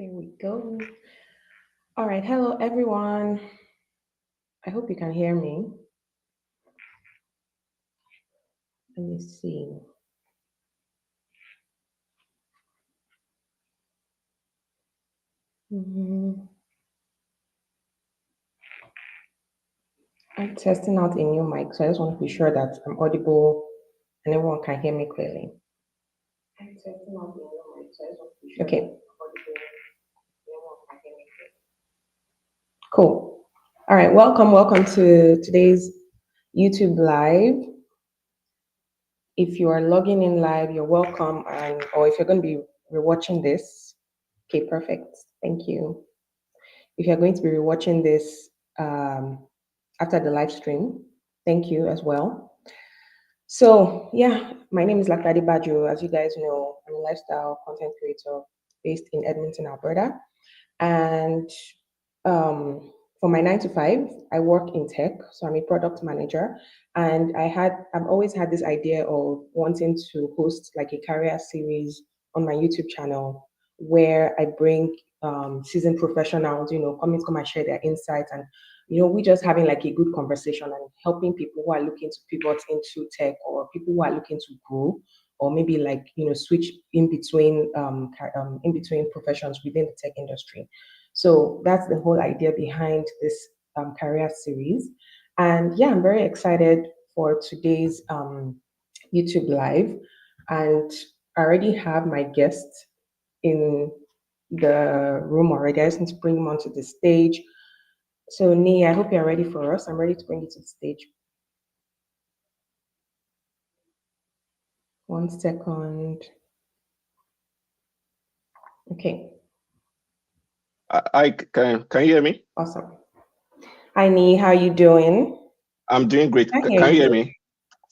There we go. All right. Hello, everyone. I hope you can hear me. Let me see. Mhm. I'm testing out a new mic, so I just want to be sure that I'm audible and everyone can hear me clearly. I'm testing out a new mic, so I just want to be sure. Okay. I'm audible and everyone can hear me clearly. Cool. All right. Welcome to today's YouTube live. If you are logging in live, you're welcome, and or if you're going to be rewatching this, okay, perfect. Thank you. If you're going to be rewatching this after the live stream, thank you as well. So, yeah, my name is Lakadi Bajo. As you guys know, I'm a lifestyle content creator based in Edmonton, Alberta. And for my 9 to 5, I work in tech. So I'm a product manager. And I've always had this idea of wanting to host like a career series on my YouTube channel where I bring seasoned professionals, come and share their insights, and we just having like a good conversation and helping people who are looking to pivot into tech, or people who are looking to grow, or maybe like switch in between professions within the tech industry. So that's the whole idea behind this career series. And yeah, I'm very excited for today's YouTube live, and I already have my guest in the room already. I just need to bring him onto the stage. So Nee, I hope you're ready for us. I'm ready to bring you to the stage. 1 second. Okay, I can you hear me? awesome. Hi Nee, how you doing? I'm doing great. I hear Can you you. hear me?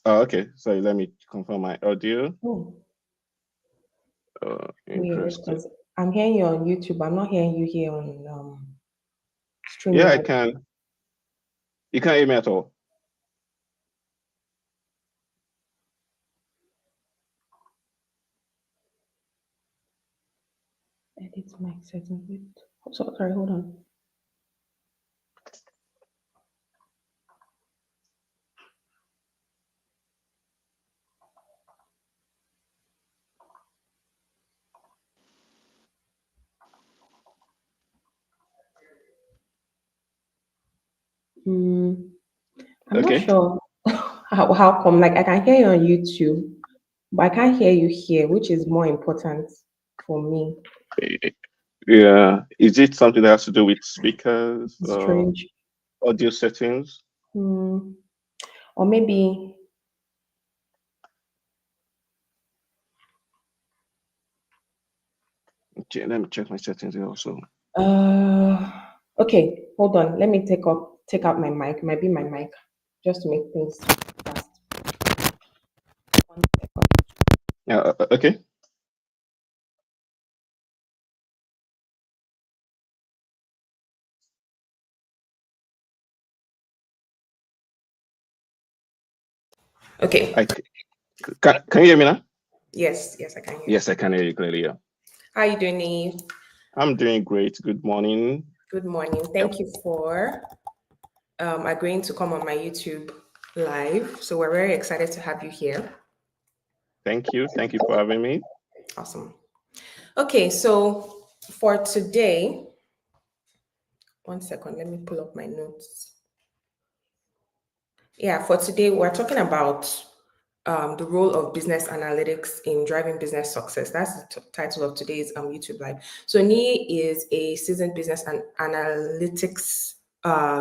Oh, okay. Sorry, let me confirm my audio. Oh, weird, Interesting. because I'm hearing you on YouTube. I'm not hearing you here on Yeah, I StreamYard. can. You can't hear me at all. Edit mic settings. So sorry, hold on. Mm, I'm not Okay. sure how come. Like I can hear you on YouTube, but I can't hear you here, which is more important for me. Yeah. Is it something that has to do with speakers It's or strange. audio settings? Mm, or maybe Okay, let me check my settings here also. uh okay, hold on. Let me take out my mic. It might be my mic, just to make things fast. 1 second. Yeah, okay. Okay. I can you hear me now? Yes, I can hear you. Yes, I can hear you clearly. Yeah. How are you doing, Eve? I'm doing great. Good morning. Good morning. Yep. Thank you for agreeing to come on my YouTube live. So we're very excited to have you here. Thank you. Thank you for having me. Awesome. Okay, so for today, 1 second, let me pull up my notes. Yeah, for today, we're talking about the role of business analytics in driving business success. That's the title of today's YouTube live. So Nee is a seasoned business and analytics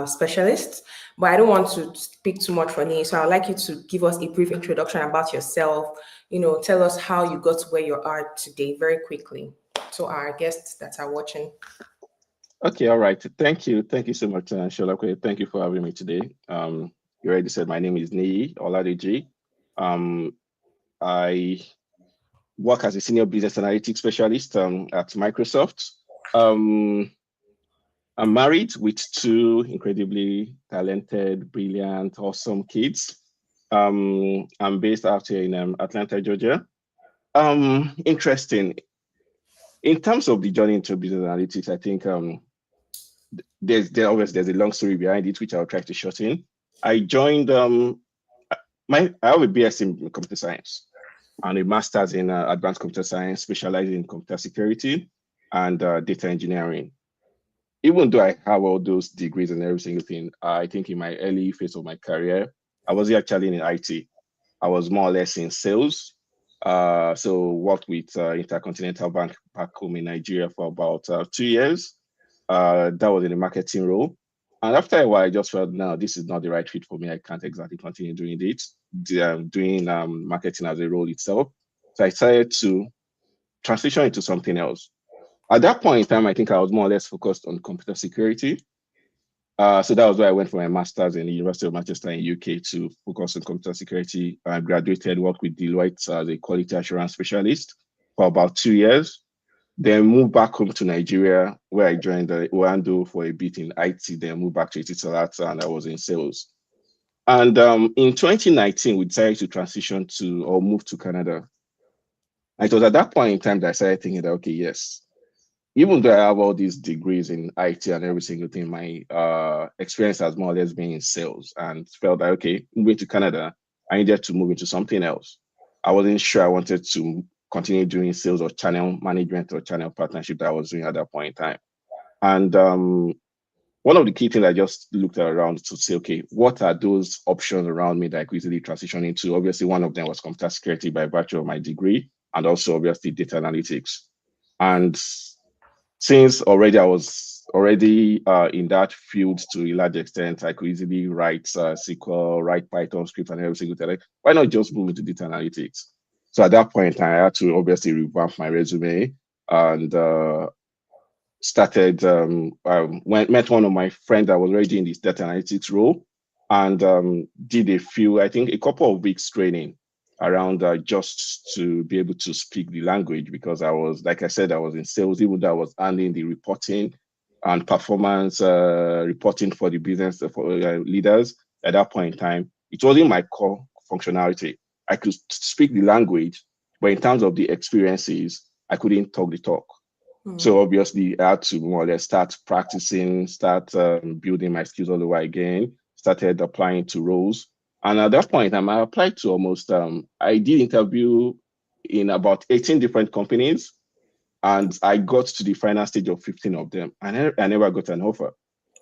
specialist, but I don't want to speak too much for Nee. So I'd like you to give us a brief introduction about yourself. Tell us how you got to where you are today very quickly. So our guests that are watching. Okay, all right. Thank you. Thank you so much, Shola. Okay, thank you for having me today. You already said my name is Niyi Oladeji. Um, I work as a senior business analytics specialist at Microsoft. Um, I'm married with two incredibly talented, brilliant, awesome kids. I'm based out here in Atlanta, Georgia. Interesting. In terms of the journey into business analytics, I think there's a long story behind it, which I'll try to shorten. I joined I have a BS in computer science and a master's in advanced computer science, specializing in computer security and data engineering. Even though I have all those degrees and every single thing, I think in my early phase of my career, I was actually in IT. I was more or less in sales. So worked with Intercontinental Bank back home in Nigeria for about 2 years. That was in a marketing role. And after a while, I just felt, no, this is not the right fit for me. I can't exactly continue doing it, doing marketing as a role itself. So I decided to transition into something else. At that point in time, I think I was more or less focused on computer security. So that was why I went for my master's in the University of Manchester in UK to focus on computer security. I graduated, worked with Deloitte as a quality assurance specialist for about 2 years. Then moved back home to Nigeria, where I joined Oando for a bit in IT. Then moved back to Etisalat, and I was in sales. And in 2019, we decided to transition to or move to Canada. And it was at that point in time that I started thinking that, okay, yes, even though I have all these degrees in IT and every single thing, my experience has more or less been in sales, and felt that, okay, moving to Canada, I needed to move into something else. I wasn't sure I wanted to continue doing sales or channel management or channel partnership that I was doing at that point in time. And one of the key things I just looked around to say, okay, what are those options around me that I could easily transition into? Obviously, one of them was computer security by virtue of my degree, and also obviously data analytics. And since already I was already in that field to a large extent, I could easily write SQL, write Python script and everything. Like, why not just move into data analytics? So at that point in time, I had to obviously revamp my resume and started, met one of my friends that was already in this data analytics role, and did I think a couple of weeks training around just to be able to speak the language, because I was, like I said, I was in sales, even though I was handling the reporting and performance reporting for the business for leaders at that point in time. It wasn't my core functionality. I could speak the language, but in terms of the experiences, I couldn't talk the talk. So obviously I had to more or less start practicing, start building my skills all over again, started applying to roles. And at that point, I applied to almost, I did interview in about 18 different companies, and I got to the final stage of 15 of them. And I never got an offer,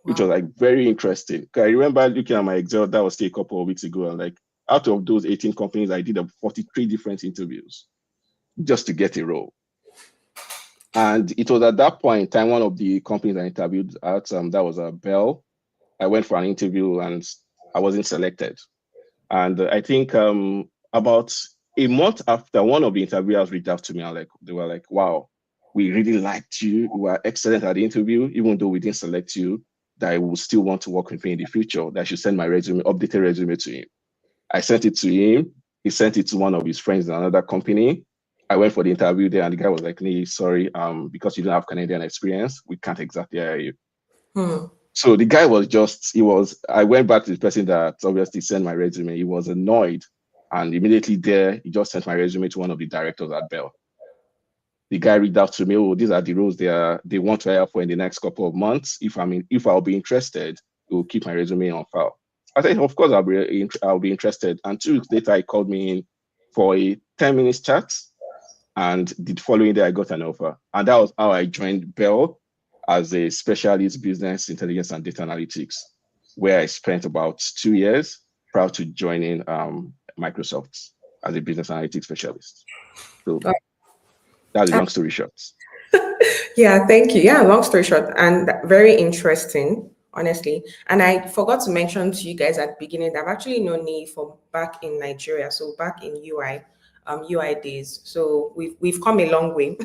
which was like very interesting. I remember looking at my Excel, that was still a couple of weeks ago, and like out of those 18 companies, I did 43 different interviews just to get a role. And it was at that point in time, one of the companies I interviewed at, that was Bell. I went for an interview and I wasn't selected. And I think about a month after, one of the interviewers reached out to me, and they were like, wow, we really liked you. You were excellent at the interview, even though we didn't select you, that I will still want to work with me in the future, that I should send my resume, updated resume to him. I sent it to him. He sent it to one of his friends in another company. I went for the interview there, and the guy was like, "Nee, sorry, because you don't have Canadian experience, we can't exactly hire you." So the guy was I went back to the person that obviously sent my resume. He was annoyed, and immediately there, he just sent my resume to one of the directors at Bell. The guy reached out to me, "Oh, these are the roles they want to hire for in the next couple of months. If I'll be interested, we'll keep my resume on file." I said, "Of course, I'll be interested." And 2 weeks later, he called me in for a 10-minute chat. And the following day, I got an offer. And that was how I joined Bell as a specialist business intelligence and data analytics, where I spent about 2 years prior to joining Microsoft as a business analytics specialist. So that's a long story short. Yeah, thank you. Yeah, long story short, and very interesting, honestly. And I forgot to mention to you guys at the beginning that I've actually known Nee from back in Nigeria, so back in UI days. So we've come a long way.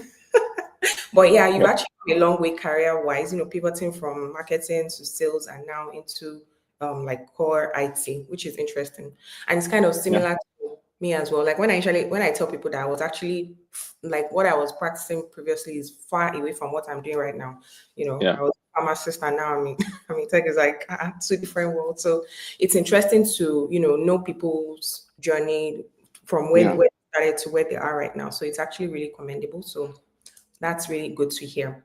But yeah, you've actually come a long way career-wise, pivoting from marketing to sales and now into like core IT, which is interesting. And it's kind of similar to me as well. Like when I tell people that I was actually like what I was practicing previously is far away from what I'm doing right now. I was a pharmacist and now I mean tech is like 2 different worlds. So it's interesting to know people's journey from when they started to where they are right now. So it's actually really commendable. So That's really good to hear.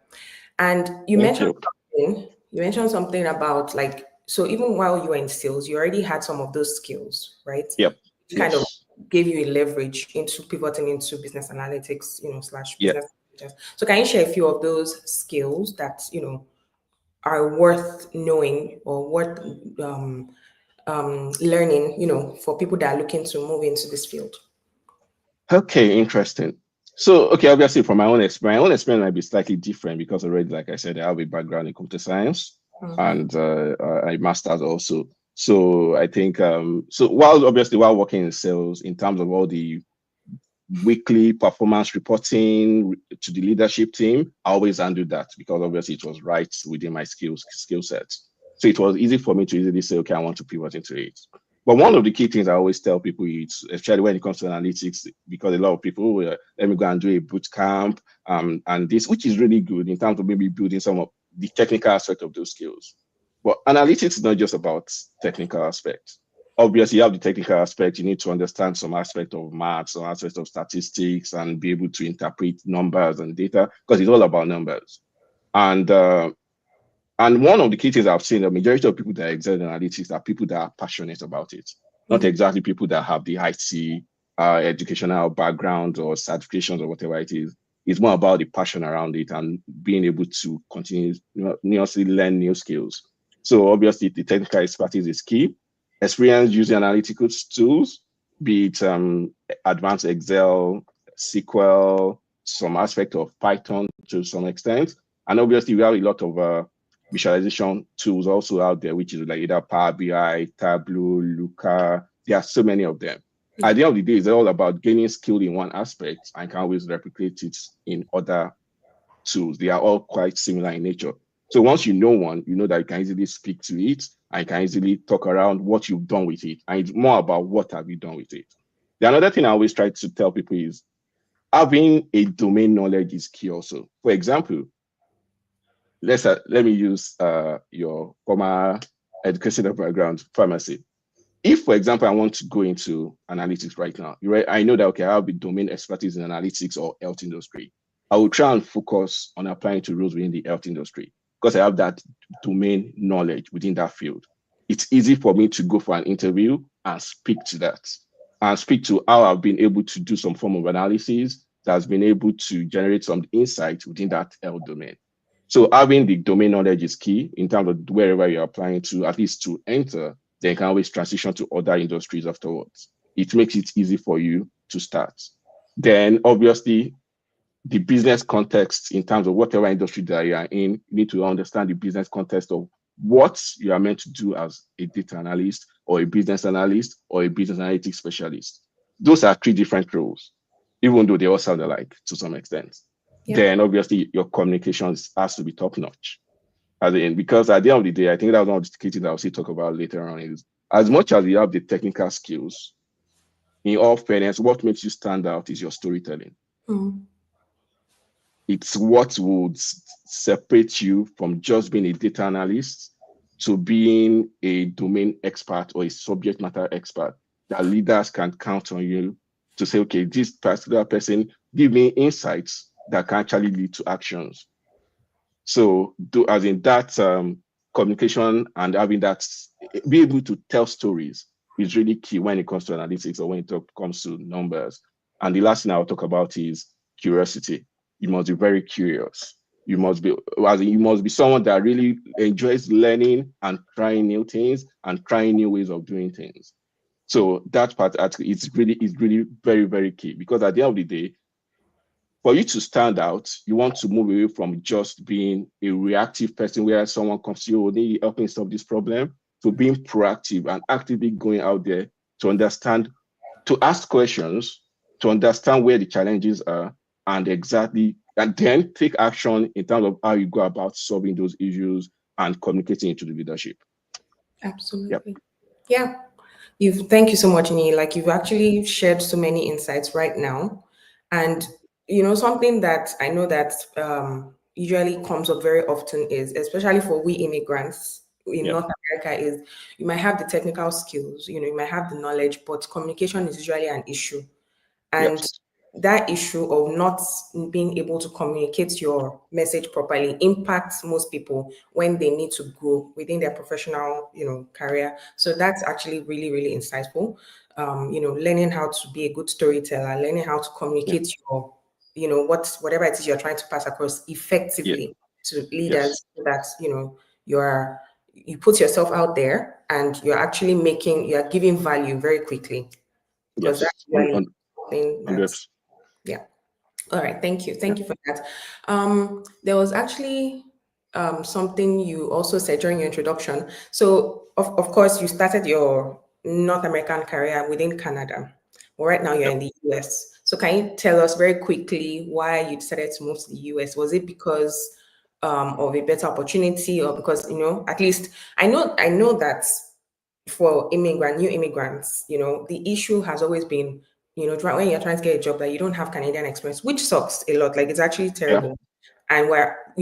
And you Thank mentioned you. something about like, so even while you were in sales, you already had some of those skills, right? Yep. Which kind of Yes. gave you a leverage into pivoting into business analytics, / Yeah. business intelligence. So can you share a few of those skills that, are worth knowing or worth learning, for people that are looking to move into this field? Okay, interesting. So, okay, obviously from my own experience might be slightly different because already, like I said, I have a background in computer science and I master's also. So I think so while working in sales, in terms of all the weekly performance reporting to the leadership team, I always handle that because obviously it was right within my skill set. So it was easy for me to easily say, okay, I want to pivot into it. But one of the key things I always tell people is, especially when it comes to analytics, because a lot of people will, let me go and do a boot camp, and this, which is really good in terms of maybe building some of the technical aspect of those skills. But analytics is not just about technical aspects. Obviously, you have the technical aspect. You need to understand some aspect of maths, some aspect of statistics, and be able to interpret numbers and data because it's all about numbers. And one of the key things I've seen, the majority of people that excel in analytics are people that are passionate about it, not exactly people that have the IT educational background or certifications or whatever it is. It's more about the passion around it and being able to continuously learn new skills. So obviously, the technical expertise is key. Experience using analytical tools, be it advanced Excel, SQL, some aspect of Python to some extent. And obviously, we have a lot of visualization tools also out there, which is like either Power BI, Tableau, Looker. There are so many of them. At the end of the day, it's all about gaining skill in one aspect and can always replicate it in other tools. They are all quite similar in nature. So once you know one, you know that you can easily speak to it and you can easily talk around what you've done with it. And it's more about what have you done with it. The another thing I always try to tell people is having a domain knowledge is key also. For example, let me use your former educational background, pharmacy. If, for example, I want to go into analytics right now, I know that, okay, I have the domain expertise in analytics or health industry. I will try and focus on applying to roles within the health industry because I have that domain knowledge within that field. It's easy for me to go for an interview and speak to that and speak to how I've been able to do some form of analysis that's been able to generate some insight within that health domain. So having the domain knowledge is key in terms of wherever you're applying to, at least to enter, then you can always transition to other industries afterwards. It makes it easy for you to start. Then obviously the business context in terms of whatever industry that you are in, you need to understand the business context of what you are meant to do as a data analyst or a business analyst or a business analytics specialist. Those are three different roles, even though they all sound alike to some extent. Yep. Then obviously your communications has to be top notch. Because at the end of the day, I think that was one of the key things I'll still talk about later on is as much as you have the technical skills, in all fairness, what makes you stand out is your storytelling. It's what would separate you from just being a data analyst to being a domain expert or a subject matter expert that leaders can count on you to say, okay, this particular person give me insights that can actually lead to actions. So as in that communication and having that, be able to tell stories is really key when it comes to analytics or when it comes to numbers. And the last thing I'll talk about is curiosity. You must be very curious. You must be someone that really enjoys learning and trying new things and trying new ways of doing things. So that part is really very, very key because at the end of the day, for you to stand out, you want to move away from just being a reactive person where someone comes to you, need help me solve this problem, to being proactive and actively going out there to understand, to ask questions, to understand where the challenges are, and then take action in terms of how you go about solving those issues and communicating it to the leadership. Absolutely. Yep. Yeah. Thank you so much, Nii. Like you've actually shared so many insights right now. And something that I know that usually comes up very often is, especially for we immigrants in North America, is you might have the technical skills, you might have the knowledge, but communication is usually an issue. And that issue of not being able to communicate your message properly impacts most people when they need to grow within their professional, career. So that's actually really, really insightful. Learning how to be a good storyteller, learning how to communicate your, whatever it is you're trying to pass across effectively to leaders, so that you put yourself out there and you're giving value very quickly, because that's really something that's, yeah. All right, thank you. Thank you for that. There was actually something you also said during your introduction. So, of course, you started your North American career within Canada. Well, right now you're in the US. So, can you tell us very quickly why you decided to move to the US? Was it because of a better opportunity, or because, at least I know that for new immigrants, the issue has always been, when you're trying to get a job, that you don't have Canadian experience, which sucks a lot. Like, it's actually terrible. And where,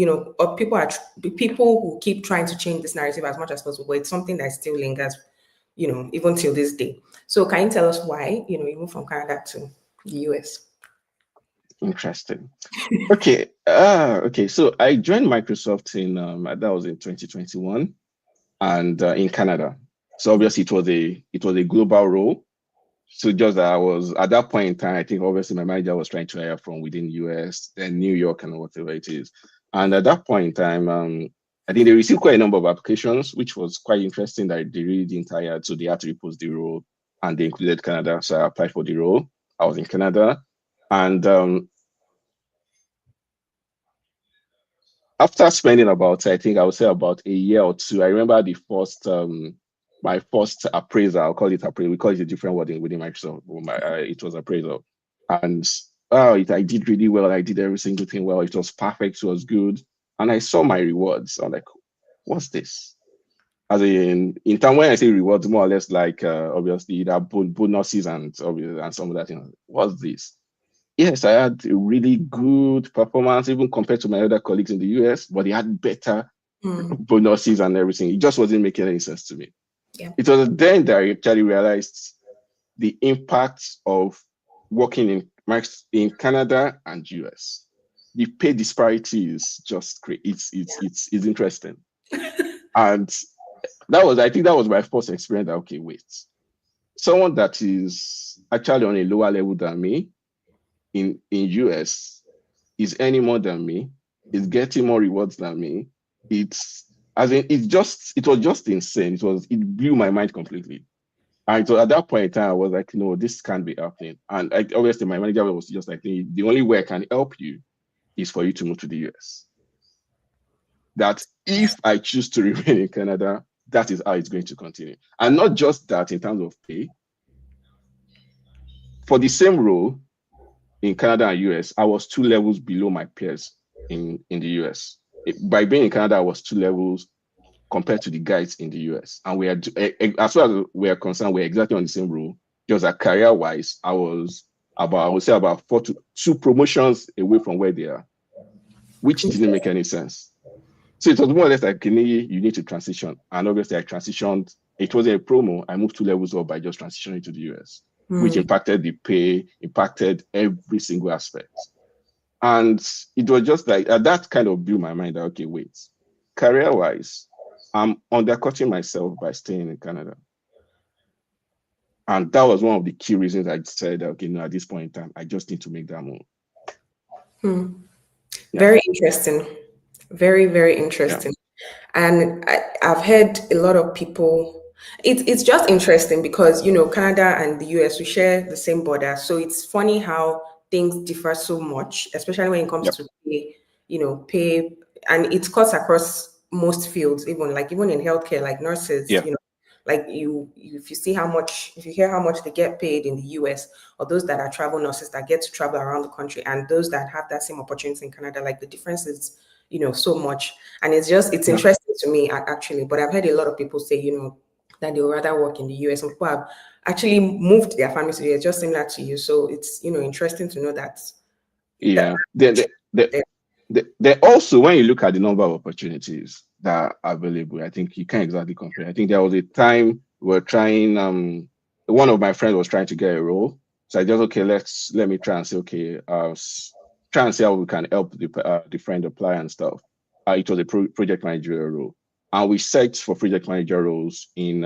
people who keep trying to change this narrative as much as possible, but it's something that still lingers, even till this day. So can you tell us why, you moved from Canada to the US? Interesting. Okay. Okay. So I joined Microsoft that was in 2021, and in Canada. So obviously it was a global role. So just that I was at that point in time, I think obviously my manager was trying to hire from within US, then New York, and whatever it is. And at that point in time, I think they received quite a number of applications, which was quite interesting that they really didn't hire. So they had to repost the role, and they included Canada. So I applied for the role. I was in Canada, and after spending about, I think I would say about a year or two, I remember my first appraisal. I'll call it appraisal. We call it a different wording within Microsoft. It was appraisal, and I did really well. I did every single thing well. It was perfect. It was good, and I saw my rewards. I'm like, what's this? As in time, when I say rewards, more or less like obviously either bonuses and some of that thing. What's this? Yes, I had a really good performance, even compared to my other colleagues in the US, but they had better bonuses and everything. It just wasn't making any sense to me. Yeah. It was then that I actually realized the impact of working in Canada and US. The pay disparity is just great. It's interesting. And I think that was my first experience that, okay, wait, someone that is actually on a lower level than me in US is earning more than me, is getting more rewards than me. It was just insane. It blew my mind completely. And so at that point in time, I was like, no, this can't be happening. And obviously my manager was just like, the only way I can help you is for you to move to the US. That if I choose to remain in Canada, that is how it's going to continue. And not just that, in terms of pay, for the same role in Canada and US, I was 2 levels below my peers in the US. By being in Canada, I was 2 levels compared to the guys in the US. And as far as we're concerned, we're exactly on the same role. Just that career-wise, I would say about 2 promotions away from where they are, which didn't make any sense. So it was more or less like, you need to transition. And obviously I transitioned. It wasn't a promo. I moved 2 levels up by just transitioning to the US, which impacted the pay, impacted every single aspect. And it was just like, that kind of blew my mind that, okay, wait, career-wise, I'm undercutting myself by staying in Canada. And that was one of the key reasons I said, okay, at this point in time, I just need to make that move. Yeah. Very interesting. Very, very interesting. Yeah. And I've heard a lot of people, it's just interesting because, Canada and the US, we share the same border. So it's funny how things differ so much, especially when it comes to pay, and it cuts across most fields, even in healthcare, like nurses, like if you hear how much they get paid in the US, or those that are travel nurses that get to travel around the country, and those that have that same opportunity in Canada, like the difference is, so much. And it's interesting to me, actually. But I've heard a lot of people say, that they would rather work in the US. Some people have actually moved their families to the US, just similar to you. So it's, interesting to know that. Yeah. There also, when you look at the number of opportunities that are available, I think you can't exactly compare. I think there was a time we were trying, one of my friends was trying to get a role. So I just, okay, let me try and say, okay, try and see how we can help the friend apply and stuff. It was a project manager role, and we searched for project manager roles in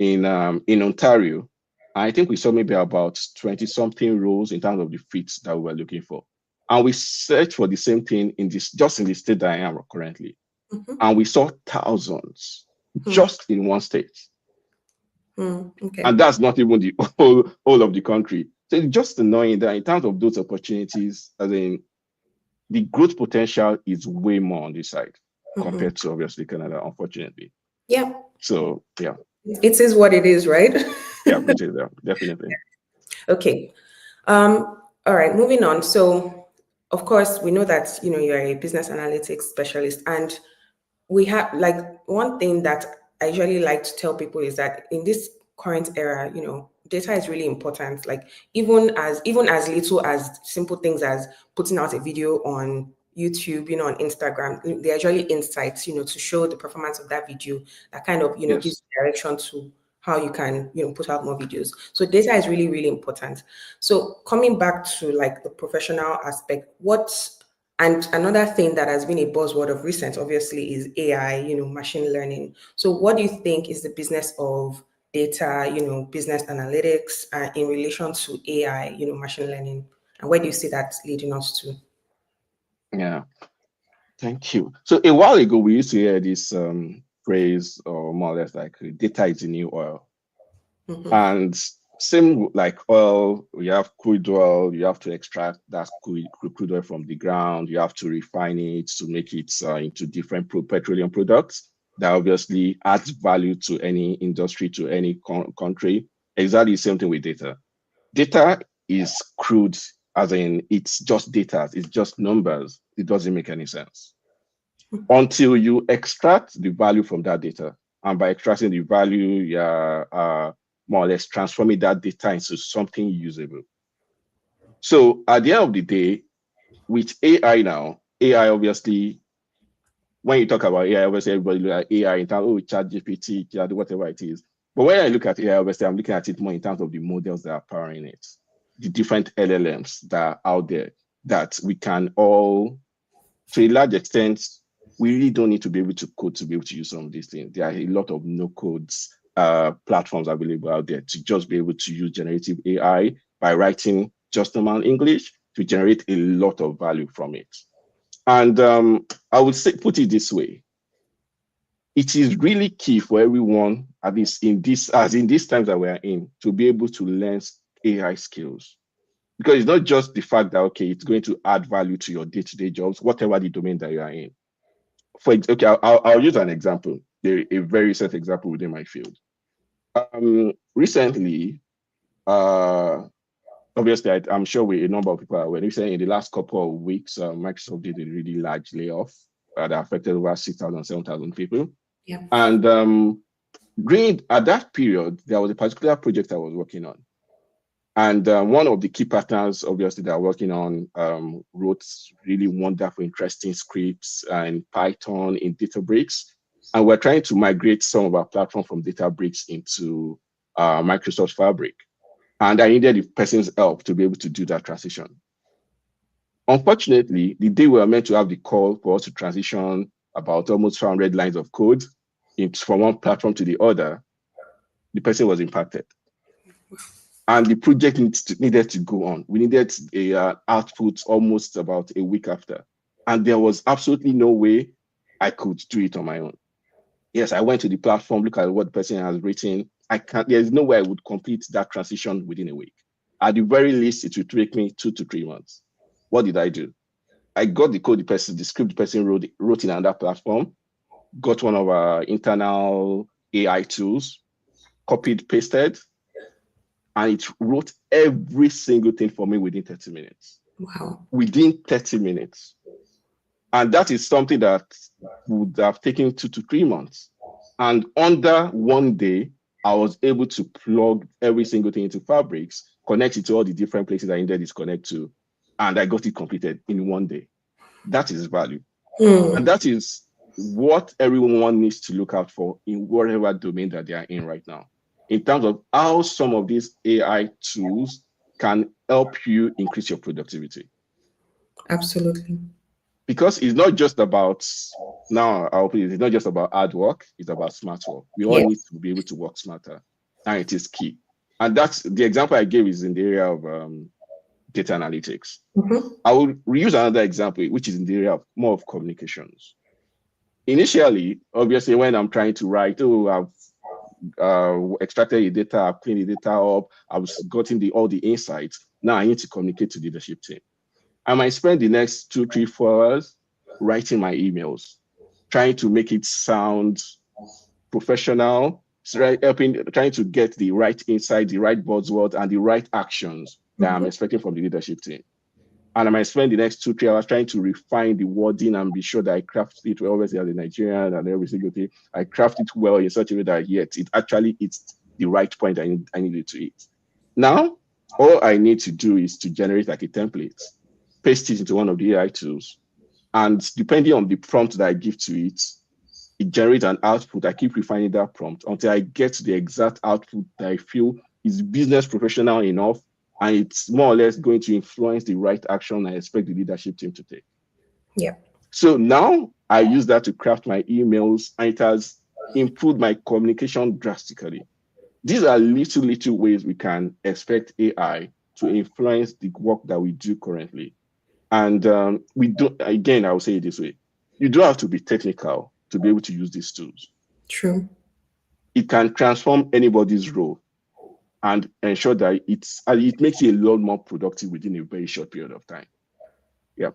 Ontario. I think we saw maybe about 20 something roles in terms of the fits that we were looking for. And we searched for the same thing in this, just in the state that I am currently. And we saw thousands just in one state. Okay. And that's not even the whole of the country. So it's just annoying that in terms of those opportunities, as in the growth potential is way more on this side compared to obviously Canada, unfortunately. Yeah. So yeah. It is what it is, right? Yeah, it is there, definitely. Okay. All right, moving on. So of course we know that you're a business analytics specialist, and we have, like, one thing that I usually like to tell people is that in this current era, data is really important. Like, even as little as simple things as putting out a video on YouTube, on Instagram, they're usually insights, to show the performance of that video that kind of, Yes. gives direction to how you can, put out more videos. So data is really, really important. So coming back to like the professional aspect, and another thing that has been a buzzword of recent, obviously, is AI, machine learning. So what do you think is the business of data, business analytics in relation to AI, machine learning? And where do you see that leading us to? Yeah, thank you. So a while ago, we used to hear this phrase, or more or less like, data is the new oil. And same like oil, you have crude oil, you have to extract that crude oil from the ground, you have to refine it to make it into different petroleum products that obviously adds value to any industry, to any country. Exactly the same thing with data. Data is crude, as in it's just data, it's just numbers. It doesn't make any sense until you extract the value from that data. And by extracting the value, you're more or less transforming that data into something usable. So at the end of the day, with AI now, AI obviously, when you talk about AI, obviously everybody look at AI in terms of ChatGPT, whatever it is. But when I look at AI, obviously I'm looking at it more in terms of the models that are powering it, the different LLMs that are out there that we can all, to a large extent, we really don't need to be able to code to be able to use some of these things. There are a lot of no codes platforms available out there to just be able to use generative AI by writing just normal English to generate a lot of value from it. And I would say, put it this way, it is really key for everyone, at least in these times that we're in, to be able to learn AI skills. Because it's not just the fact that, okay, it's going to add value to your day-to-day jobs, whatever the domain that you are in. Okay, I'll use an example, a very recent example within my field. Recently, obviously, I'm sure a number of people are aware. Recently, in the last couple of weeks, Microsoft did a really large layoff that affected over 6,000, 7,000 people. Yeah. And at that period, there was a particular project I was working on. And one of the key partners, obviously, that are working on wrote really wonderful, interesting scripts in Python, in Databricks. And we're trying to migrate some of our platform from Databricks into Microsoft Fabric. And I needed the person's help to be able to do that transition. Unfortunately, the day we were meant to have the call for us to transition about almost 400 lines of code from one platform to the other, the person was impacted. And the project needed to go on. We needed a output almost about a week after. And there was absolutely no way I could do it on my own. Yes, I went to the platform, look at what the person has written. There's no way I would complete that transition within a week. At the very least, it would take me 2 to 3 months. What did I do? I got the code the script the person wrote in another platform, got one of our internal AI tools, copied, pasted, and it wrote every single thing for me within 30 minutes. Wow. Within 30 minutes. And that is something that would have taken 2 to 3 months. And under one day, I was able to plug every single thing into Fabrics, connect it to all the different places I needed to connect to, and I got it completed in one day. That is value. And that is what everyone needs to look out for in whatever domain that they are in right now. In terms of how some of these AI tools can help you increase your productivity. Absolutely. Because it's not just about, now I'll put it, it's not just about hard work, it's about smart work. We all Yes. need to be able to work smarter, and it is key. And that's the example I gave is in the area of data analytics. I will reuse another example, which is in the area of more of communications. Initially, obviously, when I'm trying to write, I've extracted the data, I've cleaned the data up, I've gotten all the insights. Now I need to communicate to the leadership team. I might spend the next 2, 3, 4 hours writing my emails, trying to make it sound professional, trying to get the right insight, the right buzzword, and the right actions that I'm expecting from the leadership team. And I might spend the next 2, 3 hours trying to refine the wording and be sure that I craft it well, obviously as a Nigerian and every single thing. I craft it well in such a way that yet it actually hits the right point I need it to hit. Now, all I need to do is to generate like a template, paste it into one of the AI tools, and depending on the prompt that I give to it, it generates an output. I keep refining that prompt until I get the exact output that I feel is business professional enough, and it's more or less going to influence the right action I expect the leadership team to take. Yeah. So now I use that to craft my emails, and it has improved my communication drastically. These are little ways we can expect AI to influence the work that we do currently. And we don't, again, I will say it this way. You don't have to be technical to be able to use these tools. True. It can transform anybody's role and ensure that it makes you a lot more productive within a very short period of time. Yeah.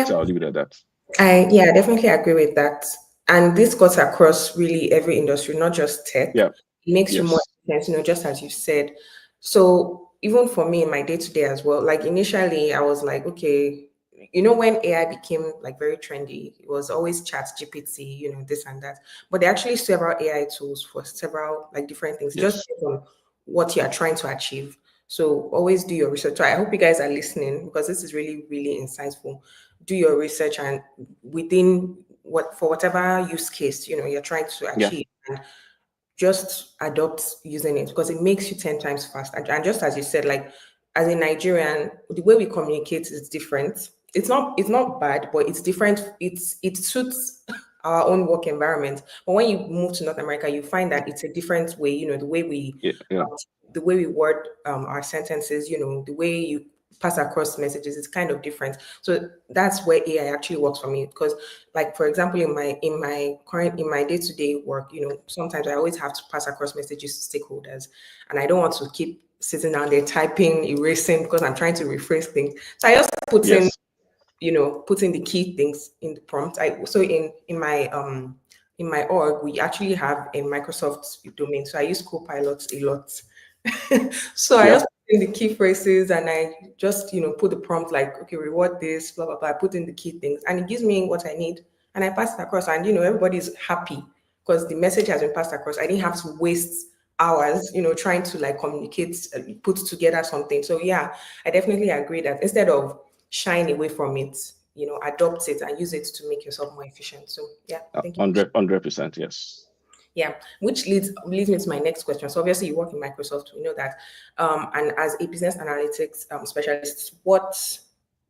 So I'll leave it at that. I definitely agree with that. And this cuts across really every industry, not just tech. Yeah. It makes you more efficient, just as you said. So even for me in my day-to-day as well, like initially I was like, okay, when AI became like very trendy, it was always Chat GPT, this and that. But there are actually several AI tools for several like different things, just based on what you are trying to achieve. So always do your research. So I hope you guys are listening because this is really, really insightful. Do your research and within for whatever use case, you're trying to achieve. And just adopt using it because it makes you 10 times faster. And just as you said, like as a Nigerian, the way we communicate is different. It's not bad, but it's different. It suits our own work environment. But when you move to North America, you find that it's a different way. The way we word our sentences. The way you pass across messages is kind of different. So that's where AI actually works for me because, like for example, in my day-to-day work, sometimes I always have to pass across messages to stakeholders, and I don't want to keep sitting down there typing, erasing because I'm trying to rephrase things. So I just put in the key things in the prompt. In my org, we actually have a Microsoft domain, so I use Copilot a lot. So I just put in the key phrases and I just, put the prompt like, okay, reward this, blah, blah, blah. I put in the key things and it gives me what I need and I pass it across and, everybody's happy because the message has been passed across. I didn't have to waste hours, trying to like communicate, put together something. So yeah, I definitely agree that instead of shying away from it, adopt it and use it to make yourself more efficient. So yeah, thank you. 100%, yes. Yeah, which leads me to my next question. So obviously you work in Microsoft, we know that. And as a business analytics specialist, what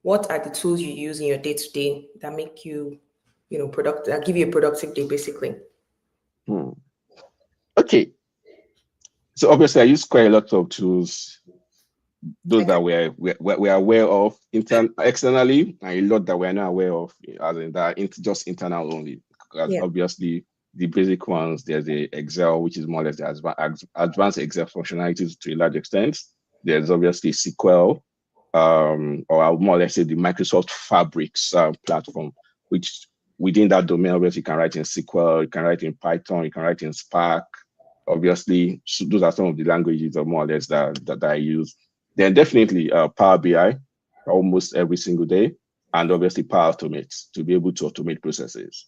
are the tools you use in your day-to-day that make you, give you a productive day, basically? Okay. So obviously I use quite a lot of tools, those that we're aware of externally, and a lot that we're not aware of, as in that just internal only. Because obviously the basic ones, there's the Excel, which is more or less the advanced Excel functionalities to a large extent. There's obviously SQL, or I'll more or less say the Microsoft Fabrics platform, which within that domain, obviously you can write in SQL, you can write in Python, you can write in Spark. Obviously, so those are some of the languages more or less that I use. Then definitely Power BI almost every single day, and obviously Power Automate to be able to automate processes.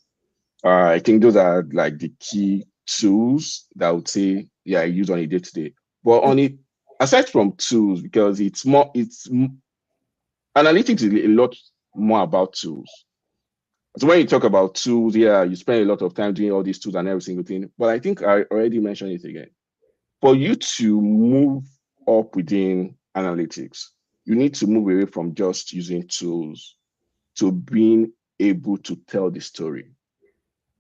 I think those are like the key tools that I would say, I use on a day-to-day. But aside from tools, because analytics is a lot more about tools. So when you talk about tools, you spend a lot of time doing all these tools and every single thing. But I think I already mentioned it again. For you to move up within analytics, you need to move away from just using tools to being able to tell the story.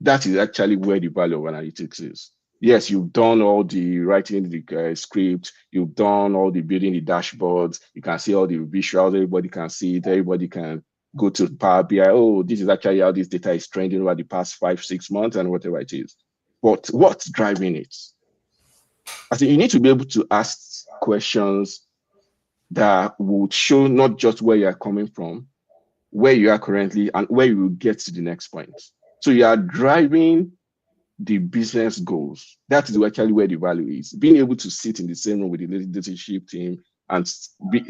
That is actually where the value of analytics is. Yes, you've done all the writing the script, you've done all the building the dashboards, you can see all the visuals, everybody can see it, everybody can go to Power BI. Oh, this is actually how this data is trending over the past 5-6 months and whatever it is. But what's driving it? I think you need to be able to ask questions that would show not just where you are coming from, where you are currently, and where you will get to the next point. So you are driving the business goals. That is actually where the value is. Being able to sit in the same room with the leadership team and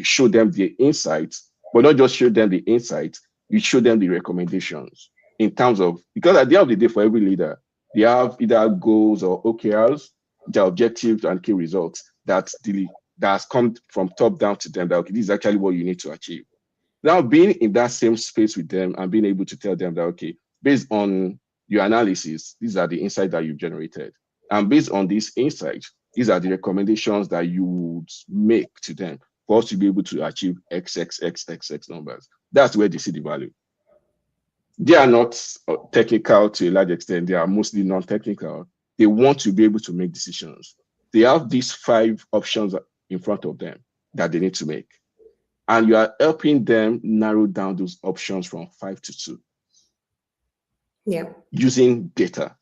show them the insights, but not just show them the insights, you show them the recommendations in terms of, because at the end of the day, for every leader, they have either goals or OKRs, their objectives and key results that has come from top down to them that, okay, this is actually what you need to achieve. Now, being in that same space with them and being able to tell them that, okay, based on your analysis, these are the insights that you've generated. And based on these insights, these are the recommendations that you would make to them for us to be able to achieve XXXXX numbers. That's where they see the value. They are not technical to a large extent. They are mostly non-technical. They want to be able to make decisions. They have these 5 options in front of them that they need to make. And you are helping them narrow down those options from 5 to 2. Yeah. Using data.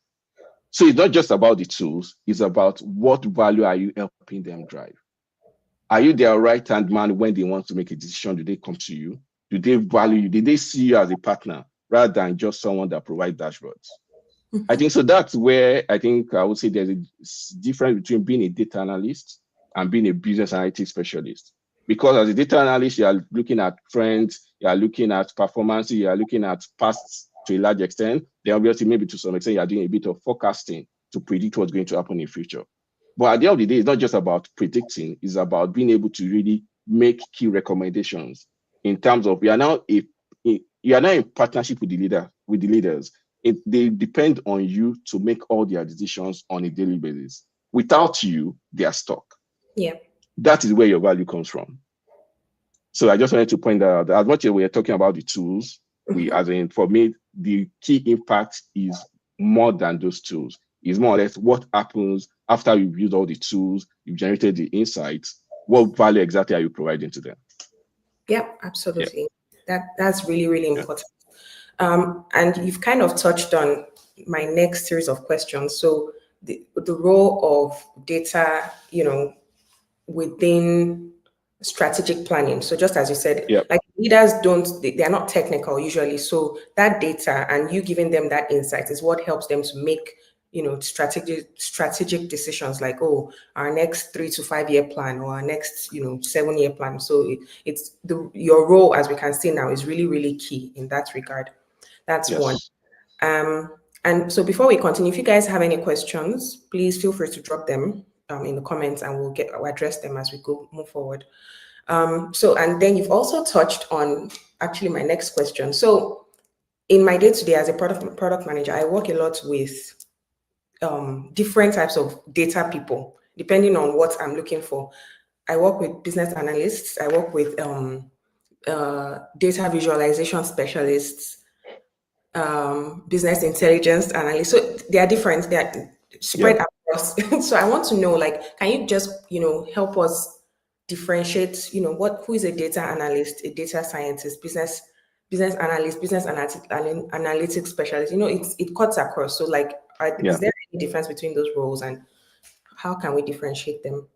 So it's not just about the tools, it's about what value are you helping them drive. Are you their right-hand man when they want to make a decision? Do they come to you? Do they value you? Do they see you as a partner rather than just someone that provides dashboards? I think so. That's where I think I would say there's a difference between being a data analyst and being a business analytics specialist. Because as a data analyst, you are looking at trends, you are looking at performance, you are looking at past to a large extent. Then obviously, maybe to some extent, you are doing a bit of forecasting to predict what's going to happen in the future. But at the end of the day, it's not just about predicting, it's about being able to really make key recommendations in terms of you are now in partnership with the leaders. They depend on you to make all their decisions on a daily basis. Without you, they are stuck. Yeah. That is where your value comes from. So I just wanted to point that out. As much as we are talking about the tools, for me, the key impact is more than those tools. It's more or less what happens after you've used all the tools, you've generated the insights. What value exactly are you providing to them? Yeah, absolutely. Yeah. That's really, really important. And you've kind of touched on my next series of questions. So the role of data, within strategic planning. So just as you said, like leaders they're not technical usually. So that data and you giving them that insight is what helps them to make, strategic decisions like, oh, our next 3 to 5 year plan or our next, 7-year plan. So it's your role, as we can see now, is really, really key in that regard. That's one. And so before we continue, if you guys have any questions, please feel free to drop them in the comments and we'll address them as we move forward. And then you've also touched on actually my next question. So in my day-to-day as a product manager, I work a lot with different types of data people, depending on what I'm looking for. I work with business analysts. I work with data visualization specialists, business intelligence analysts. So they are different. They are spread across. So I want to know, like, can you just, help us differentiate, who is a data analyst, a data scientist, business analyst, business analytics specialist? It cuts across. So is there any difference between those roles and how can we differentiate them?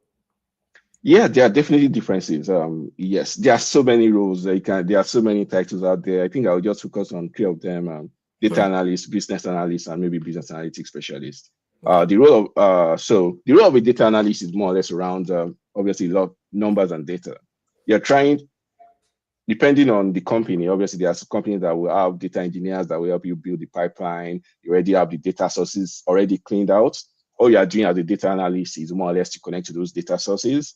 Yeah, there are definitely differences. Yes, there are so many roles. There are so many titles out there. I think I'll just focus on 3 of them: data analyst, business analyst, and maybe business analytics specialist. The role of a data analyst is more or less around obviously a lot of numbers and data. You're trying, depending on the company, obviously there are some companies that will have data engineers that will help you build the pipeline. You already have the data sources already cleaned out. All you are doing as a data analyst is more or less to connect to those data sources,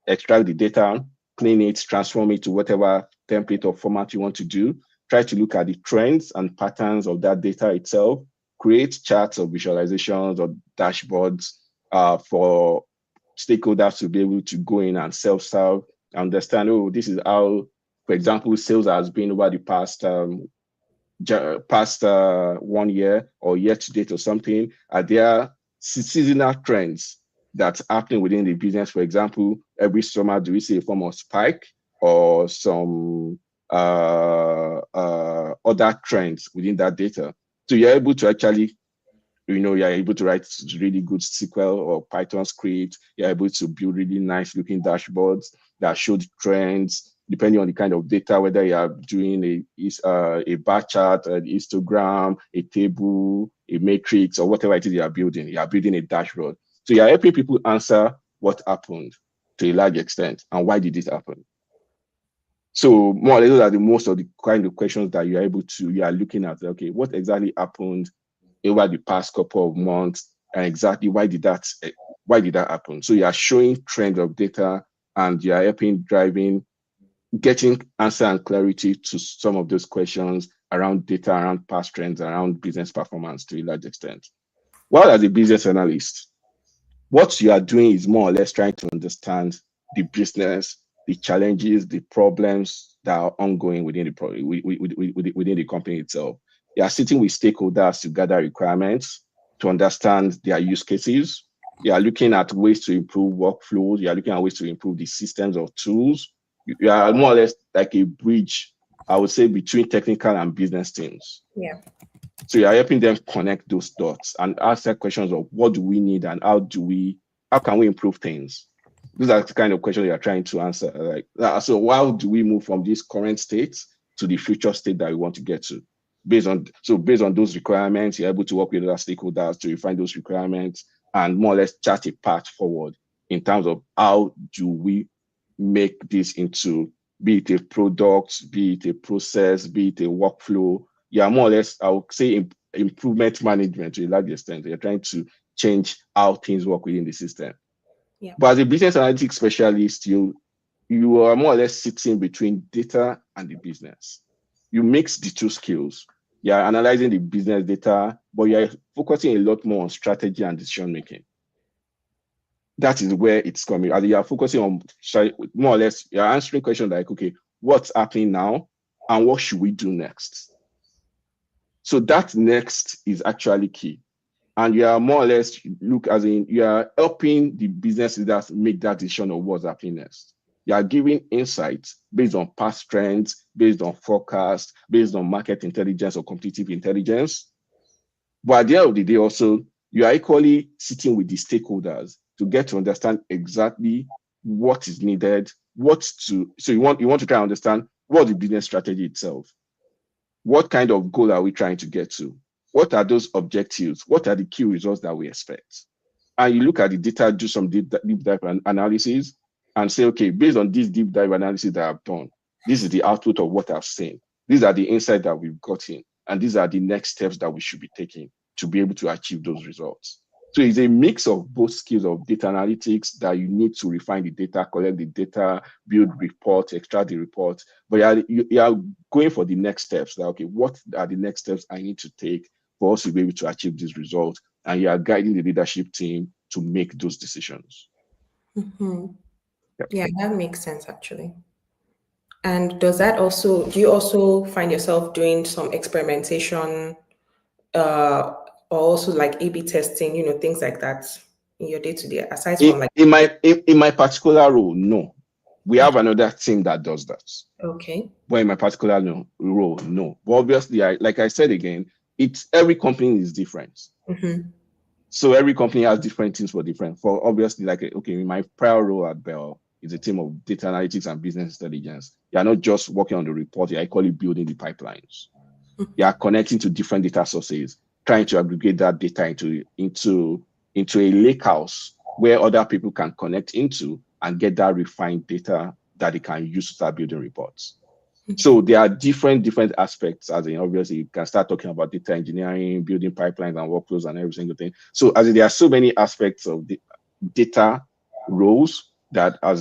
extract the data, clean it, transform it to whatever template or format you want to do, try to look at the trends and patterns of that data itself, create charts or visualizations or dashboards for stakeholders to be able to go in and self-serve, understand, oh, this is how, for example, sales has been over the past 1 year or year to date or something. Are there seasonal trends that's happening within the business? For example, every summer, do we see a form of spike or some other trends within that data? So you're able to actually, you're able to write really good SQL or Python script. You're able to build really nice looking dashboards that show the trends, depending on the kind of data, whether you are doing a bar chart, an histogram, a table, a matrix, or whatever it is you are building. You are building a dashboard. So you are helping people answer what happened to a large extent and why did it happen. So more or less, those are the most of the kind of questions that you are looking at. Okay, what exactly happened over the past couple of months, and exactly why did that happen? So you are showing trends of data, and you are helping getting answer and clarity to some of those questions around data, around past trends, around business performance to a large extent. While as a business analyst, what you are doing is more or less trying to understand the business, the challenges, the problems that are ongoing within the company itself. You are sitting with stakeholders to gather requirements, to understand their use cases. You are looking at ways to improve workflows. You are looking at ways to improve the systems or tools. You are more or less like a bridge, I would say, between technical and business teams. Yeah. So you are helping them connect those dots and ask their questions of what do we need and how can we improve things? These are the kind of questions you are trying to answer. So how do we move from this current state to the future state that we want to get to? Based on those requirements, you're able to work with other stakeholders to refine those requirements and more or less chart a path forward in terms of how do we make this into, be it a product, be it a process, be it a workflow. Yeah, more or less, I would say improvement management to a large extent. You're trying to change how things work within the system. Yeah. But as a business analytics specialist, you are more or less sitting between data and the business. You mix the two skills. You are analyzing the business data, but you are focusing a lot more on strategy and decision making. That is where it's coming. As you are focusing on more or less, you're answering questions like, okay, what's happening now and what should we do next? So that next is actually key. And you are more or less you are helping the business leaders make that decision of what's happening next. You are giving insights based on past trends, based on forecasts, based on market intelligence or competitive intelligence. But at the end of the day, also, you are equally sitting with the stakeholders to get to understand exactly what is needed, so you want to try and understand what the business strategy itself. What kind of goal are we trying to get to? What are those objectives? What are the key results that we expect? And you look at the data, do some deep dive analysis and say, okay, based on this deep dive analysis that I've done, this is the output of what I've seen. These are the insights that we've gotten. And these are the next steps that we should be taking to be able to achieve those results. So it's a mix of both skills of data analytics that you need to refine the data, collect the data, build reports, extract the reports. But you are going for the next steps. That, okay, what are the next steps I need to take for us to be able to achieve these results? And you are guiding the leadership team to make those decisions. Mm-hmm. Yep. Yeah, that makes sense actually. And do you also find yourself doing some experimentation or also like A/B testing, things like that in your day-to-day, aside from like in my particular role, no. We have another team that does that. Okay. But in my particular role, no. But obviously, like I said again, every company is different. Mm-hmm. So every company has different things for different. For obviously, like, okay, in my prior role at Bell is a team of data analytics and business intelligence. You are not just working on the report, you're equally building the pipelines. Mm-hmm. You are connecting to different data sources, trying to aggregate that data into a lakehouse where other people can connect into and get that refined data that they can use to start building reports. Mm-hmm. So there are different aspects, as in obviously you can start talking about data engineering, building pipelines and workflows and every single thing. So as in there are so many aspects of the data roles that I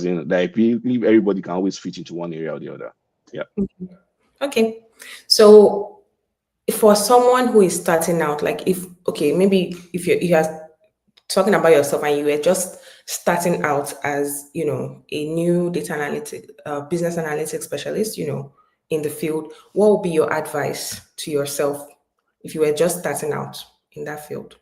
believe everybody can always fit into one area or the other. Yeah. Mm-hmm. Okay. So for someone who is starting out, like maybe if you're talking about yourself and you were just starting out as, a new data analytic, business analytics specialist, in the field, what would be your advice to yourself if you were just starting out in that field?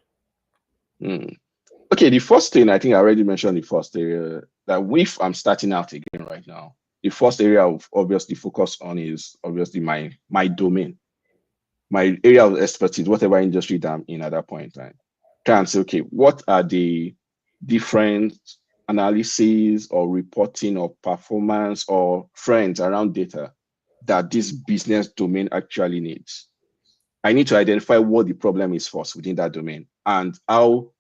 Okay, the first thing, I think I already mentioned the first area, that if I'm starting out again right now, the first area of obviously focus on is obviously my domain, my area of expertise, whatever industry that I'm in at that point in time. Try and say, okay, what are the different analyses or reporting or performance or trends around data that this business domain actually needs? I need to identify what the problem is first within that domain and how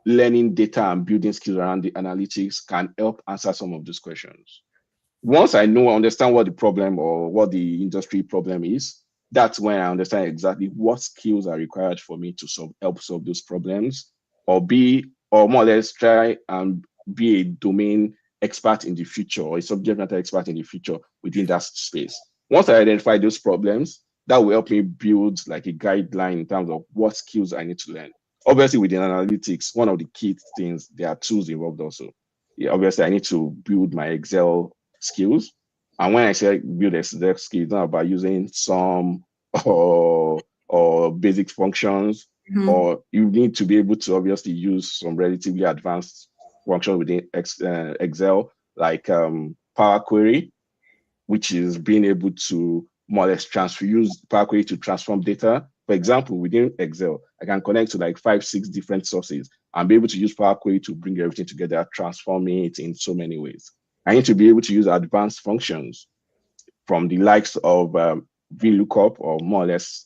learning data and building skills around the analytics can help answer some of those questions. Once I understand what the problem or what the industry problem is, that's when I understand exactly what skills are required for me to help solve those problems, or more or less try and be a domain expert in the future, or a subject matter expert in the future within that space. Once I identify those problems, that will help me build like a guideline in terms of what skills I need to learn. Obviously, within analytics, one of the key things, there are tools involved also. Yeah, obviously, I need to build my Excel skills. And when I say build Excel skills, it's not about using sum or basic functions, or you need to be able to obviously use some relatively advanced functions within Excel, like Power Query, which is being able to more or less use Power Query to transform data. For example, within Excel, I can connect to like 5-6 different sources and be able to use Power Query to bring everything together, transforming it in so many ways. I need to be able to use advanced functions from the likes of VLOOKUP, or more or less,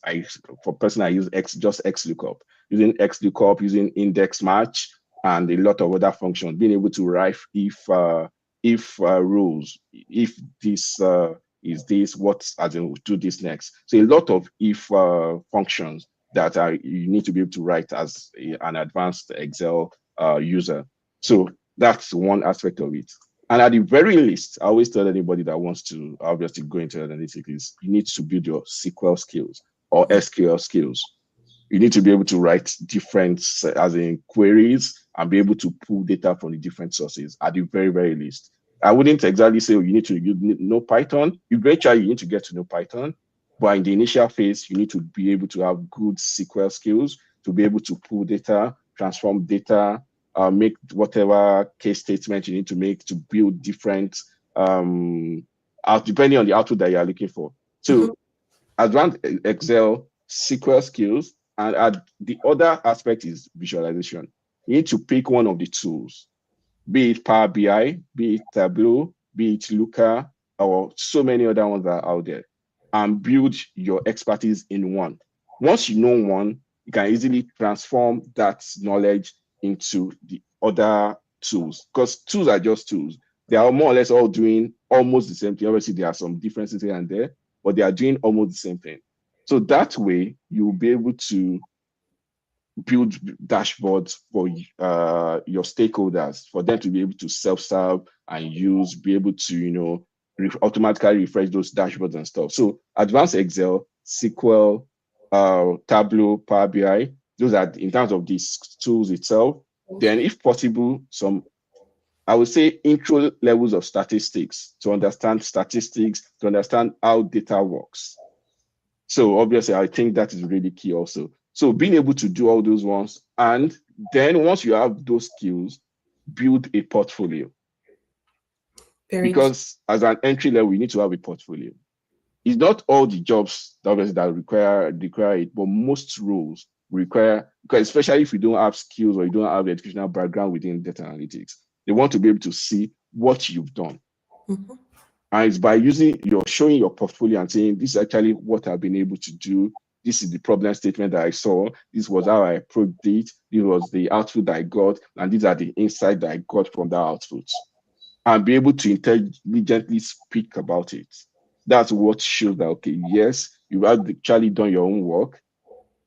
for person I use just XLOOKUP, using XLOOKUP, using index match, and a lot of other functions, being able to write if rules, if this is this, what as in do this next. So a lot of if functions that you need to be able to write as an advanced Excel user. So that's one aspect of it. And at the very least, I always tell anybody that wants to obviously go into analytics is you need to build your SQL skills or SQL skills. You need to be able to write different as in queries and be able to pull data from the different sources at the very, very least. I wouldn't exactly say you need to know Python. Eventually, you need to get to know Python. But in the initial phase, you need to be able to have good SQL skills to be able to pull data, transform data, make whatever case statement you need to make to build different, depending on the output that you are looking for. So advanced Excel, SQL skills, and the other aspect is visualization. You need to pick one of the tools, be it Power BI, be it Tableau, be it Looker, or so many other ones that are out there, and build your expertise in one. Once you know one, you can easily transform that knowledge into the other tools, because tools are just tools. They are more or less all doing almost the same thing. Obviously, there are some differences here and there, but they are doing almost the same thing. So that way, you'll be able to build dashboards for your stakeholders, for them to be able to self-serve and be able to, automatically refresh those dashboards and stuff. So advanced Excel, SQL, Tableau, Power BI, those are in terms of these tools itself. Then if possible, I would say intro levels of statistics, to understand statistics, to understand how data works. So obviously, I think that is really key also. So being able to do all those ones, and then once you have those skills, build a portfolio. Because as an entry level, you need to have a portfolio. It's not all the jobs obviously that require it, but most roles require, because especially if you don't have skills or you don't have the educational background within data analytics, they want to be able to see what you've done. And it's by showing your portfolio and saying, this is actually what I've been able to do. This is the problem statement that I saw. This was how I approached it. This was the output that I got. And these are the insights that I got from that output. And be able to intelligently speak about it. That's what shows that, okay, yes, you've actually done your own work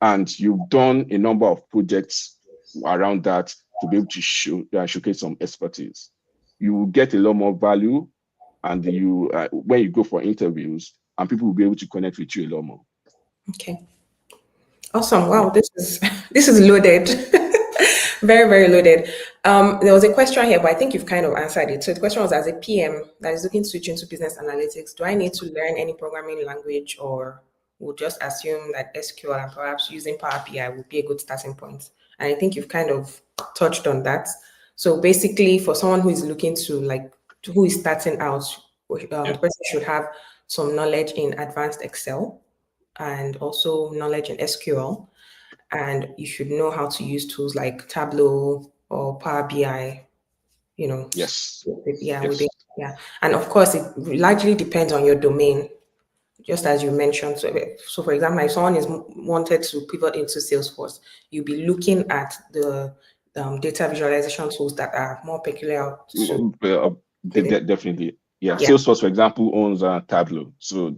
and you've done a number of projects around that to be able to showcase some expertise. You will get a lot more value, and when you go for interviews, and people will be able to connect with you a lot more. Okay. Awesome. Wow, this is loaded. Very, very loaded. There was a question here, but I think you've kind of answered it. So the question was, as a PM that is looking to switch into business analytics, do I need to learn any programming language, or we'll just assume that SQL and perhaps using Power BI would be a good starting point? And I think you've kind of touched on that. So basically, for someone who is looking to who is starting out, the person should have some knowledge in advanced Excel and also knowledge in SQL, and you should know how to use tools like Tableau or Power BI, Yes. yeah. And of course, it largely depends on your domain, just as you mentioned. So for example, if someone is wanted to pivot into Salesforce, you'll be looking at the data visualization tools that are more peculiar to. Definitely. Yeah. Salesforce, for example, owns Tableau. So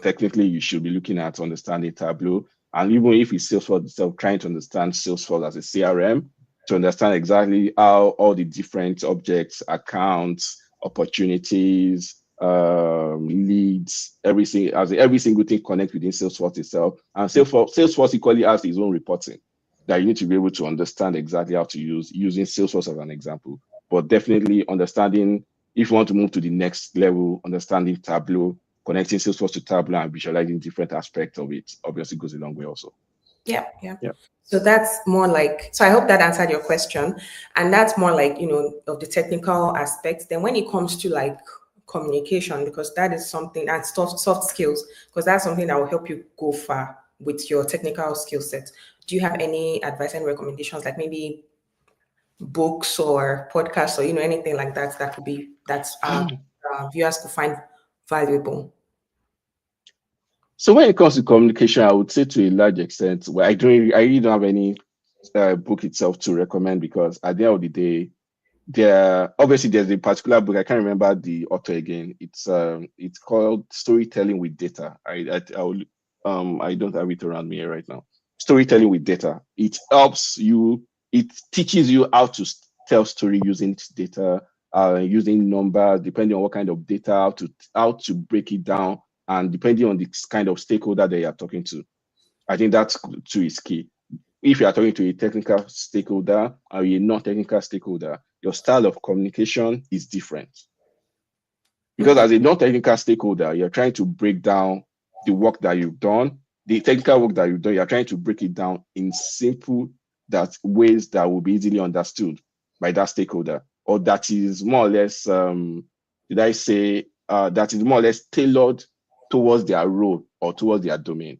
technically, you should be looking at understanding Tableau. And even if it's Salesforce itself, trying to understand Salesforce as a CRM, to understand exactly how all the different objects, accounts, opportunities, leads, every single thing connects within Salesforce itself. And Salesforce equally has its own reporting that you need to be able to understand exactly how to use, using Salesforce as an example. But definitely understanding, if you want to move to the next level, understanding Tableau, connecting Salesforce to Tableau and visualizing different aspects of it obviously goes a long way also. Yeah. So that's more like, so I hope that answered your question. And that's more like, of the technical aspects. Then when it comes to like communication, because that is something, and soft skills, because that's something that will help you go far with your technical skill set. Do you have any advice and recommendations, like maybe books or podcasts or, anything like that, that's viewers could find valuable? So when it comes to communication, I would say to a large extent, well, I really don't have any book itself to recommend, because at the end of the day, there's a particular book, I can't remember the author again. It's called Storytelling with Data. I don't have it around me right now. Storytelling with Data. It helps you. It teaches you how to tell story using data, using numbers, depending on what kind of data, how to break it down, and depending on the kind of stakeholder that you are talking to. I think that too is key. If you are talking to a technical stakeholder or a non-technical stakeholder, your style of communication is different. Because as a non-technical stakeholder, you're trying to break down the work that you've done, the technical work that you've done, you're trying to break it down in simple ways that will be easily understood by that stakeholder, or that is more or less, that is more or less tailored towards their role or towards their domain.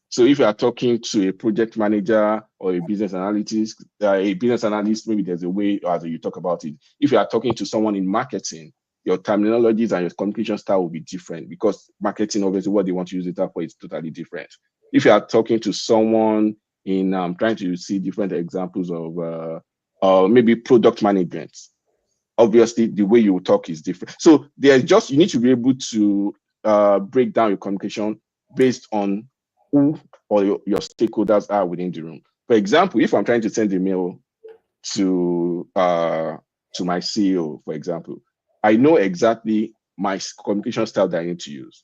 So if you are talking to a project manager or a business analyst, maybe there's a way as you talk about it. If you are talking to someone in marketing, your terminologies and your communication style will be different, because marketing, obviously, what they want to use it for is totally different. If you are talking to someone in trying to see different examples of maybe product management, obviously the way you talk is different. So you need to be able to break down your communication based on who or your stakeholders are within the room. For example, if I'm trying to send a mail to my CEO, for example, I know exactly my communication style that I need to use.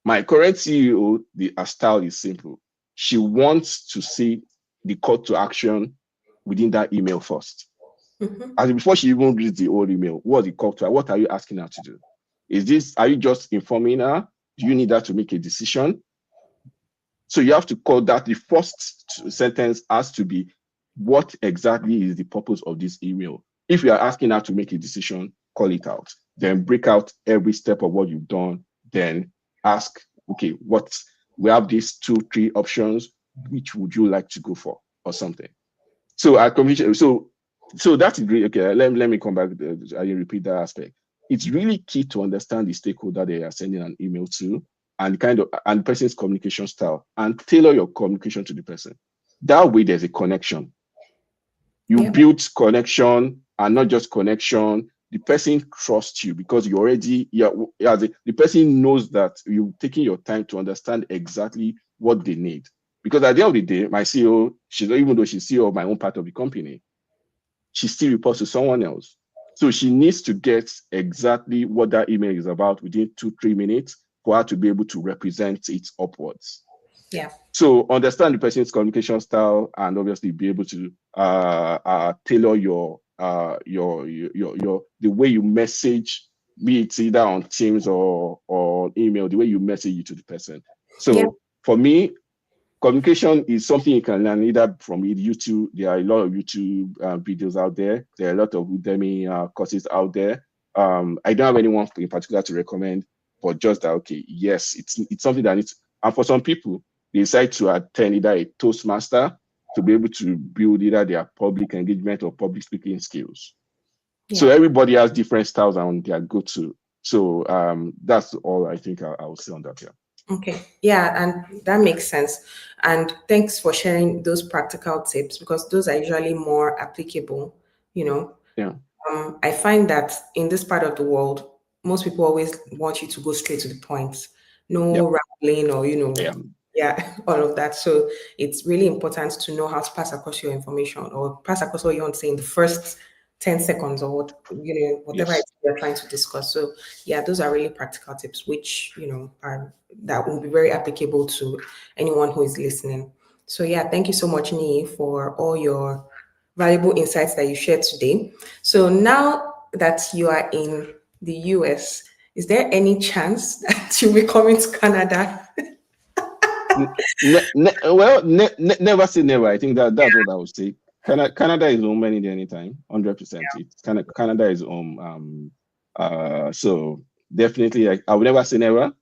My current CEO, the style is simple. She wants to see the call to action within that email first. As before she even reads the old email, what's the call to? What are you asking her to do? Are you just informing her? Do you need her to make a decision? So you have to call that. The first sentence has to be, what exactly is the purpose of this email? If you are asking her to make a decision, call it out. Then break out every step of what you've done. Then ask, okay, we have these 2-3 options. Which would you like to go for, or something? So our communication. So that's great. Okay, let me come back. I repeat that aspect. It's really key to understand the stakeholder they are sending an email to, and the person's communication style, and tailor your communication to the person. That way, there's a connection. You build connection, and not just connection. The person trusts you because the person knows that you're taking your time to understand exactly what they need. Because at the end of the day, my CEO, even though she's CEO of my own part of the company, she still reports to someone else. So she needs to get exactly what that email is about within 2-3 minutes for her to be able to represent it upwards. Yeah. So understand the person's communication style and obviously be able to tailor the way you message, be it either on Teams or email, the way you message it to the person. So for me, communication is something you can learn either from YouTube. There are a lot of YouTube videos out there. There are a lot of Udemy courses out there. I don't have anyone in particular to recommend, but just that, okay, yes, it's something that needs, and for some people, they decide to attend either a Toastmaster to be able to build either their public engagement or public speaking skills. Yeah. So everybody has different styles on their go-to. So that's all I think I will say on that. Yeah. Okay, yeah, and that makes sense. And thanks for sharing those practical tips, because those are usually more applicable, you know. Yeah. I find that in this part of the world, most people always want you to go straight to the point, no rambling or, all of that. So it's really important to know how to pass across your information or pass across what you want to say in the first 10 seconds or whatever you're trying to discuss. So yeah, those are really practical tips, which, that will be very applicable to anyone who is listening. So yeah, thank you so much, Nii, for all your valuable insights that you shared today. So now that you are in the US, is there any chance that you'll be coming to Canada? Never say never. I think that's what I would say. Canada is home any time, 100%. Canada is home. So definitely, I would never say never.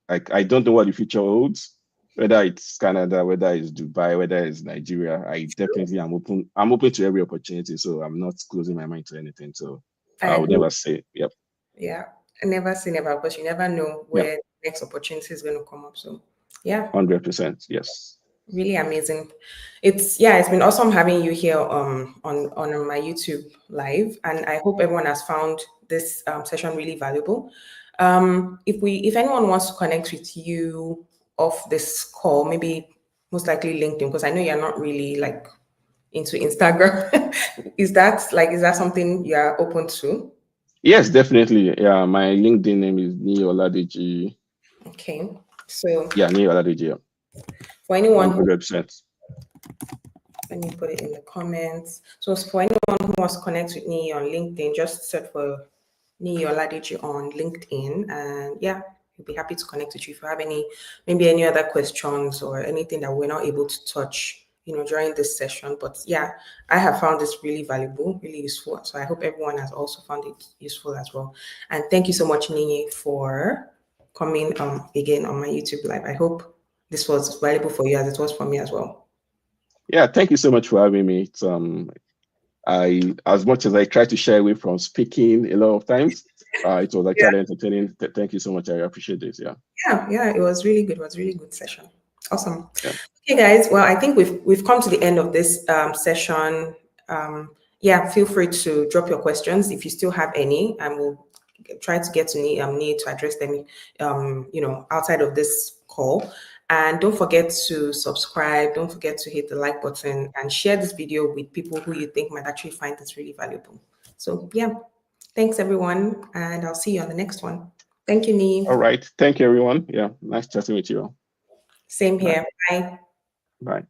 I don't know what the future holds, whether it's Canada, whether it's Dubai, whether it's Nigeria. I definitely am open. I'm open to every opportunity, so I'm not closing my mind to anything. So I would never say, yep. Yeah, I never say never, because you never know where the next opportunity is going to come up. So yeah, 100%, yes. Really amazing. It's been awesome having you here on my YouTube live, and I hope everyone has found this session really valuable. If anyone wants to connect with you off this call, maybe most likely LinkedIn, because I know you're not really like into Instagram. Is that something you are open to? Yes, definitely. Yeah, my LinkedIn name is Nii Oladeji. Okay, so yeah, Nii Oladeji. Yeah. For anyone 100%. Let me put it in the comments. So for anyone who wants to connect with me on LinkedIn, just search for Nii Oladeji on LinkedIn, and yeah, we'll be happy to connect with you. If you have any other questions or anything that we're not able to touch, during this session. But yeah, I have found this really valuable, really useful. So I hope everyone has also found it useful as well. And thank you so much, Nii, for coming again on my YouTube live. I hope this was valuable for you as it was for me as well. Yeah, thank you so much for having me. It's, as much as I try to shy away from speaking a lot of times, it was actually entertaining. Thank you so much. I appreciate this. Yeah, it was really good. It was a really good session. Awesome. Yeah. Okay, guys. Well, I think we've come to the end of this session. Feel free to drop your questions if you still have any, and we'll try to get to Nii to address them, outside of this call. And don't forget to subscribe. Don't forget to hit the like button and share this video with people who you think might actually find this really valuable. So yeah, thanks everyone, and I'll see you on the next one. Thank you, Nii. All right. Thank you, everyone. Yeah, nice chatting with you all. Same here. Bye. Bye.